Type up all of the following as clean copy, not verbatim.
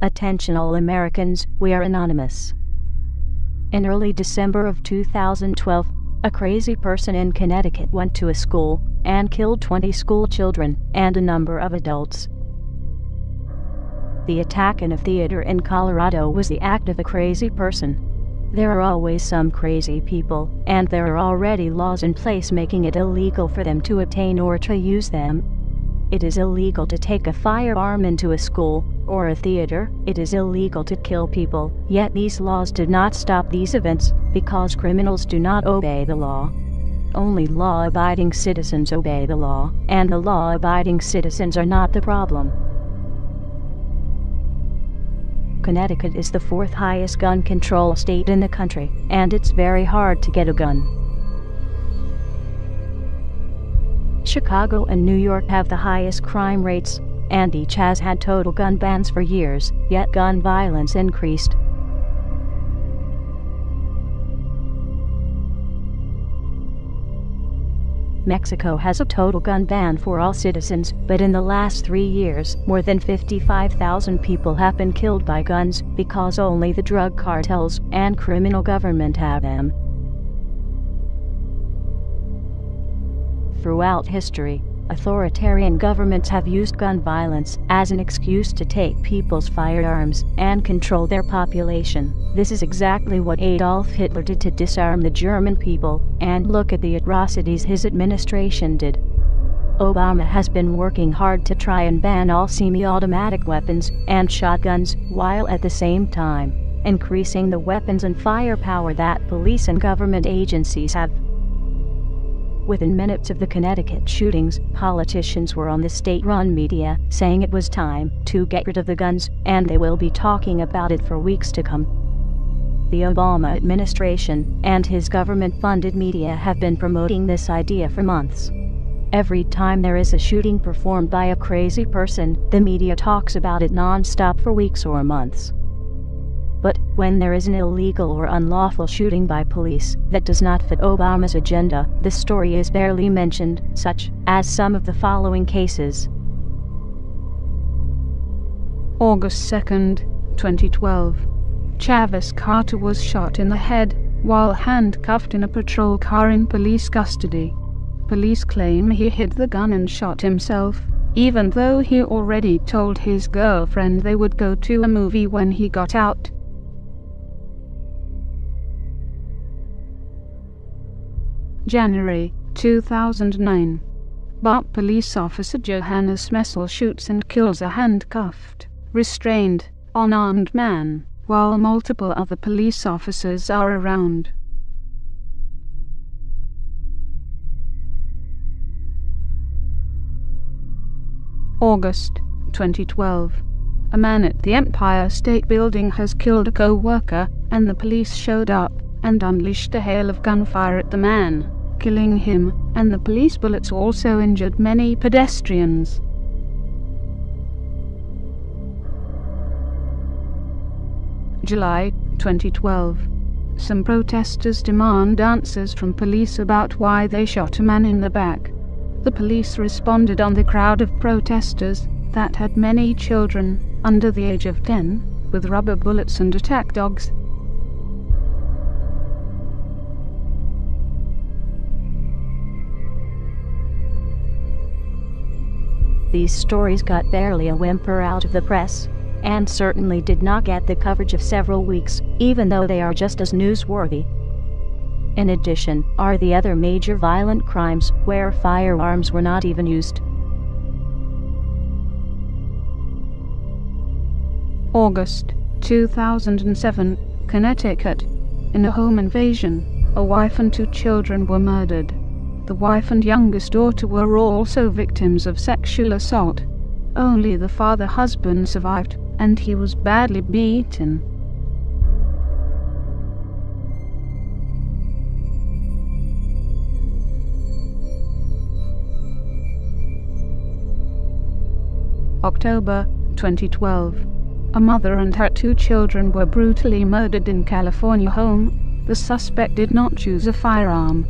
Attention all Americans, we are anonymous. In early December of 2012, a crazy person in Connecticut went to a school and killed 20 school children and a number of adults. The attack in a theater in Colorado was the act of a crazy person. There are always some crazy people, and there are already laws in place making it illegal for them to obtain or to use them. It is illegal to take a firearm into a school or a theater. It is illegal to kill people, yet these laws did not stop these events because criminals do not obey the law. Only law-abiding citizens obey the law, and the law-abiding citizens are not the problem. Connecticut is the fourth highest gun control state in the country, and it's very hard to get a gun. Chicago and New York have the highest crime rates, and each has had total gun bans for years, yet gun violence increased. Mexico has a total gun ban for all citizens, but in the last 3 years, more than 55,000 people have been killed by guns because only the drug cartels and criminal government have them. Throughout history, authoritarian governments have used gun violence as an excuse to take people's firearms and control their population. This is exactly what Adolf Hitler did to disarm the German people, and look at the atrocities his administration did. Obama has been working hard to try and ban all semi-automatic weapons and shotguns, while at the same time increasing the weapons and firepower that police and government agencies have. Within minutes of the Connecticut shootings, politicians were on the state-run media saying it was time to get rid of the guns, and they will be talking about it for weeks to come. The Obama administration and his government-funded media have been promoting this idea for months. Every time there is a shooting performed by a crazy person, the media talks about it non-stop for weeks or months. But when there is an illegal or unlawful shooting by police that does not fit Obama's agenda, the story is barely mentioned, such as some of the following cases. August 2, 2012. Travis Carter was shot in the head while handcuffed in a patrol car in police custody. Police claim he hid the gun and shot himself, even though he already told his girlfriend they would go to a movie when he got out. January 2009. Bart police officer Johannes Messel shoots and kills a handcuffed, restrained, unarmed man, while multiple other police officers are around. August 2012. A man at the Empire State Building has killed a co-worker, and the police showed up and unleashed a hail of gunfire at the man, killing him, and the police bullets also injured many pedestrians. July 2012. Some protesters demand answers from police about why they shot a man in the back. The police responded on the crowd of protesters that had many children under the age of 10, with rubber bullets and attack dogs. These stories got barely a whimper out of the press, and certainly did not get the coverage of several weeks, even though they are just as newsworthy. In addition, are the other major violent crimes where firearms were not even used. August 2007, Connecticut. In a home invasion, a wife and 2 children were murdered. The wife and youngest daughter were also victims of sexual assault. Only the husband survived, and he was badly beaten. October 2012. A mother and her 2 children were brutally murdered in California home. The suspect did not choose a firearm.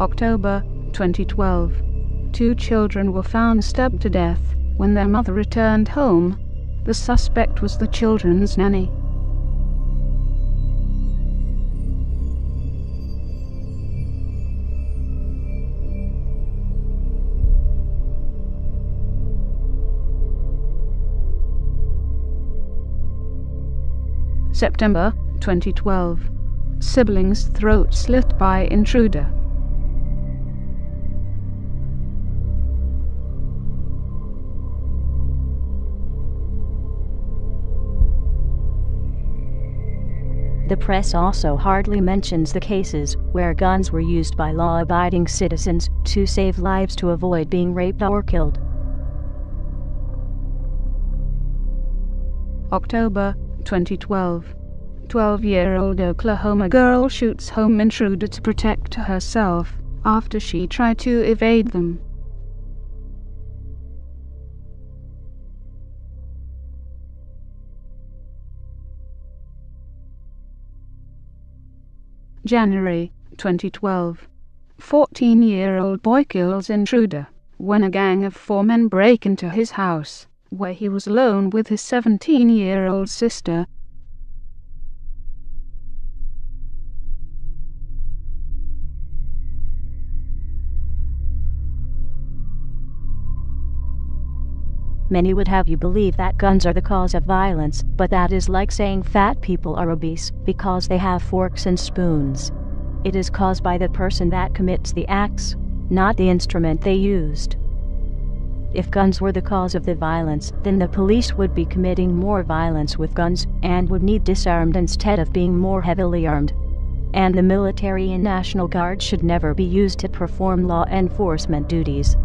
October 2012. 2 children were found stabbed to death when their mother returned home. The suspect was the children's nanny. September 2012. Siblings' throat slit by intruder. The press also hardly mentions the cases where guns were used by law-abiding citizens to save lives to avoid being raped or killed. October 2012. 12-year-old Oklahoma girl shoots home intruder to protect herself after she tried to evade them. January 2012. 14-year-old boy kills intruder when a gang of 4 men break into his house, where he was alone with his 17-year-old sister. Many would have you believe that guns are the cause of violence, but that is like saying fat people are obese because they have forks and spoons. It is caused by the person that commits the acts, not the instrument they used. If guns were the cause of the violence, then the police would be committing more violence with guns and would need disarmed instead of being more heavily armed. And the military and National Guard should never be used to perform law enforcement duties.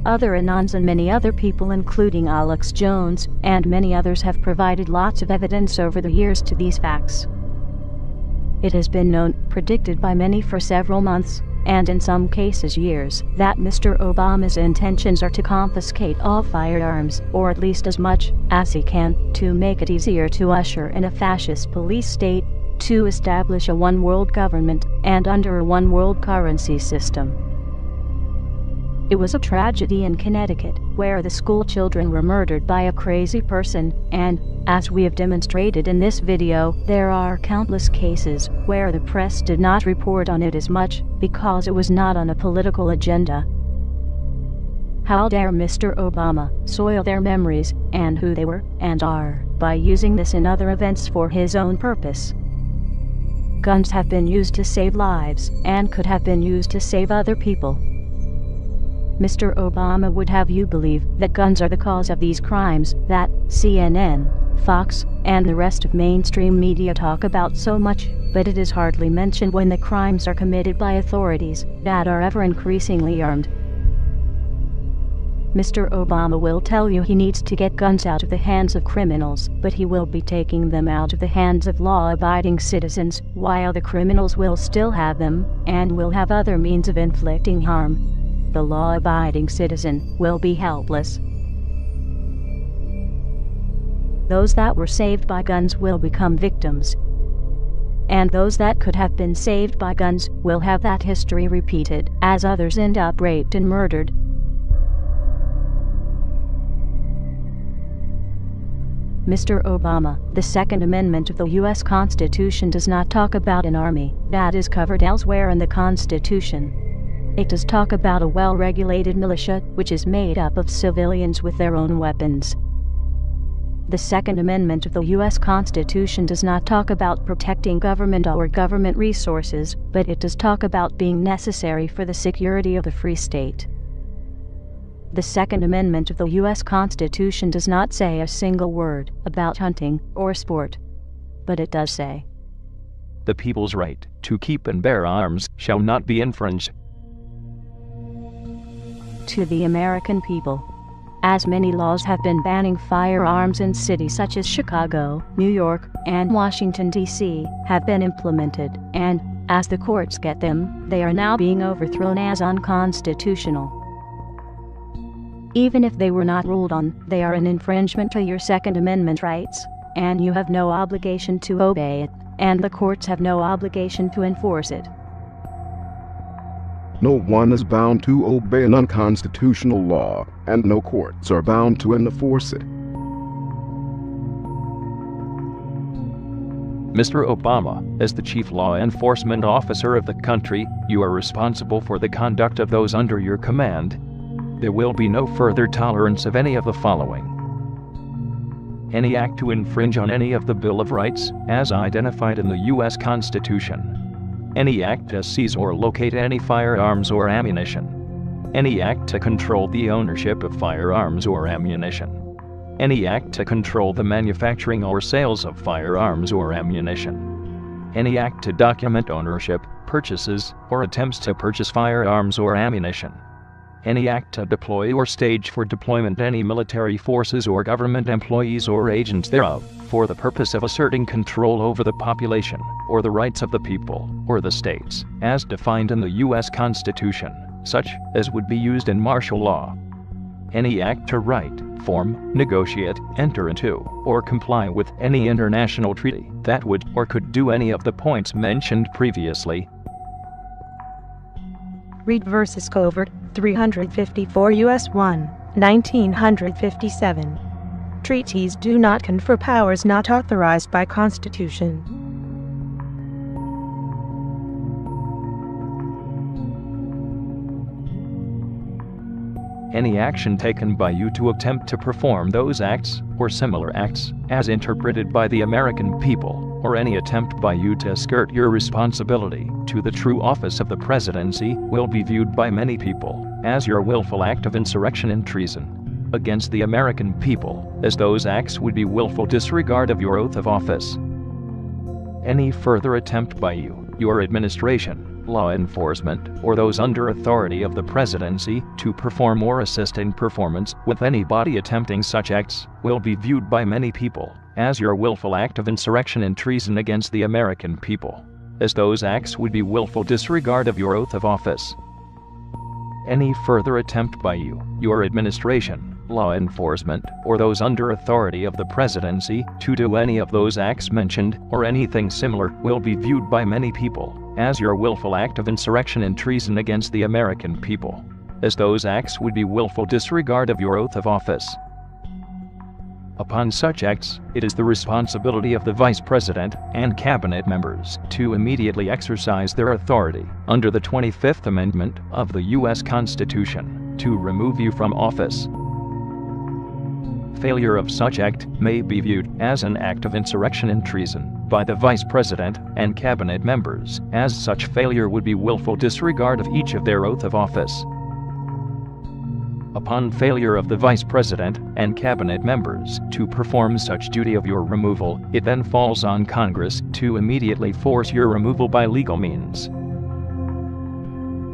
Other Anons and many other people, including Alex Jones and many others, have provided lots of evidence over the years to these facts. It has been known, predicted by many for several months, and in some cases years, that Mr. Obama's intentions are to confiscate all firearms, or at least as much as he can, to make it easier to usher in a fascist police state, to establish a one-world government, and under a one-world currency system. It was a tragedy in Connecticut, where the school children were murdered by a crazy person, and, as we have demonstrated in this video, there are countless cases where the press did not report on it as much, because it was not on a political agenda. How dare Mr. Obama soil their memories, and who they were, and are, by using this and other events for his own purpose. Guns have been used to save lives, and could have been used to save other people. Mr. Obama would have you believe that guns are the cause of these crimes that CNN, Fox, and the rest of mainstream media talk about so much, but it is hardly mentioned when the crimes are committed by authorities that are ever increasingly armed. Mr. Obama will tell you he needs to get guns out of the hands of criminals, but he will be taking them out of the hands of law-abiding citizens, while the criminals will still have them, and will have other means of inflicting harm. The law-abiding citizen will be helpless. Those that were saved by guns will become victims. And those that could have been saved by guns will have that history repeated, as others end up raped and murdered. Mr. Obama, the Second Amendment of the U.S. Constitution does not talk about an army that is covered elsewhere in the Constitution. It does talk about a well-regulated militia, which is made up of civilians with their own weapons. The Second Amendment of the U.S. Constitution does not talk about protecting government or government resources, but it does talk about being necessary for the security of the free state. The Second Amendment of the U.S. Constitution does not say a single word about hunting or sport, but it does say, "The people's right to keep and bear arms shall not be infringed." To the American people, as many laws have been banning firearms in cities such as Chicago, New York, and Washington, D.C., have been implemented, and, as the courts get them, they are now being overthrown as unconstitutional. Even if they were not ruled on, they are an infringement to your Second Amendment rights, and you have no obligation to obey it, and the courts have no obligation to enforce it. No one is bound to obey an unconstitutional law, and no courts are bound to enforce it. Mr. Obama, as the chief law enforcement officer of the country, you are responsible for the conduct of those under your command. There will be no further tolerance of any of the following: any act to infringe on any of the Bill of Rights, as identified in the U.S. Constitution. Any act to seize or locate any firearms or ammunition. Any act to control the ownership of firearms or ammunition. Any act to control the manufacturing or sales of firearms or ammunition. Any act to document ownership, purchases, or attempts to purchase firearms or ammunition. Any act to deploy or stage for deployment any military forces or government employees or agents thereof, for the purpose of asserting control over the population, or the rights of the people, or the states, as defined in the U.S. Constitution, such as would be used in martial law. Any act to write, form, negotiate, enter into, or comply with any international treaty that would or could do any of the points mentioned previously. Read versus Covert 354 U.S. 1, 1957. Treaties do not confer powers not authorized by Constitution. Any action taken by you to attempt to perform those acts, or similar acts, as interpreted by the American people, or any attempt by you to skirt your responsibility to the true office of the presidency, will be viewed by many people as your willful act of insurrection and treason against the American people, as those acts would be willful disregard of your oath of office. Any further attempt by you, your administration, law enforcement, or those under authority of the presidency to perform or assist in performance with any body attempting such acts will be viewed by many people as your willful act of insurrection and treason against the American people, as those acts would be willful disregard of your oath of office. Any further attempt by you, your administration, law enforcement, or those under authority of the presidency to do any of those acts mentioned, or anything similar, will be viewed by many people as your willful act of insurrection and treason against the American people, as those acts would be willful disregard of your oath of office. Upon such acts, it is the responsibility of the Vice President and Cabinet members to immediately exercise their authority under the 25th Amendment of the U.S. Constitution to remove you from office. Failure of such act may be viewed as an act of insurrection and treason by the Vice President and Cabinet members, as such failure would be willful disregard of each of their oath of office. Upon failure of the Vice President and Cabinet members to perform such duty of your removal, it then falls on Congress to immediately force your removal by legal means.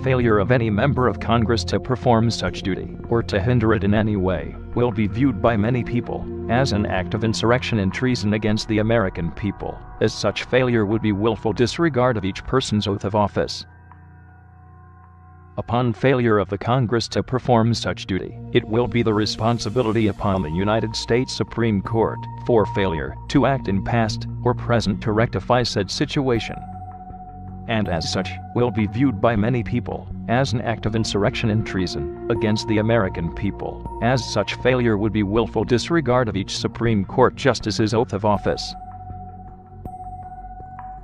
Failure of any member of Congress to perform such duty, or to hinder it in any way, will be viewed by many people as an act of insurrection and treason against the American people, as such failure would be willful disregard of each person's oath of office. Upon failure of the Congress to perform such duty, it will be the responsibility upon the United States Supreme Court for failure to act in past or present to rectify said situation, and as such will be viewed by many people as an act of insurrection and treason against the American people, as such failure would be willful disregard of each Supreme Court justice's oath of office.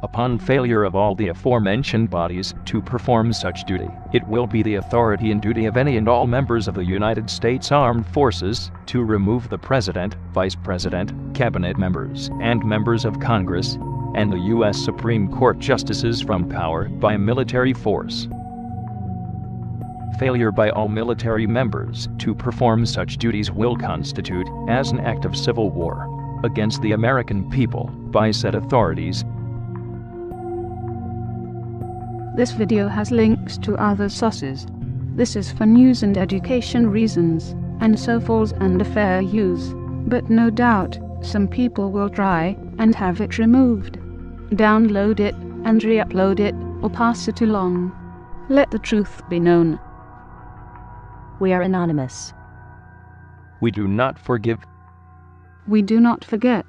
Upon failure of all the aforementioned bodies to perform such duty, it will be the authority and duty of any and all members of the United States Armed Forces to remove the President, Vice President, Cabinet members, and members of Congress, and the U.S. Supreme Court justices from power by military force. Failure by all military members to perform such duties will constitute as an act of civil war against the American people by said authorities. This video has links to other sources. This is for news and education reasons, and so falls under fair use. But no doubt, some people will try and have it removed. Download it and re-upload it, or pass it along. Let the truth be known. We are anonymous. We do not forgive. We do not forget.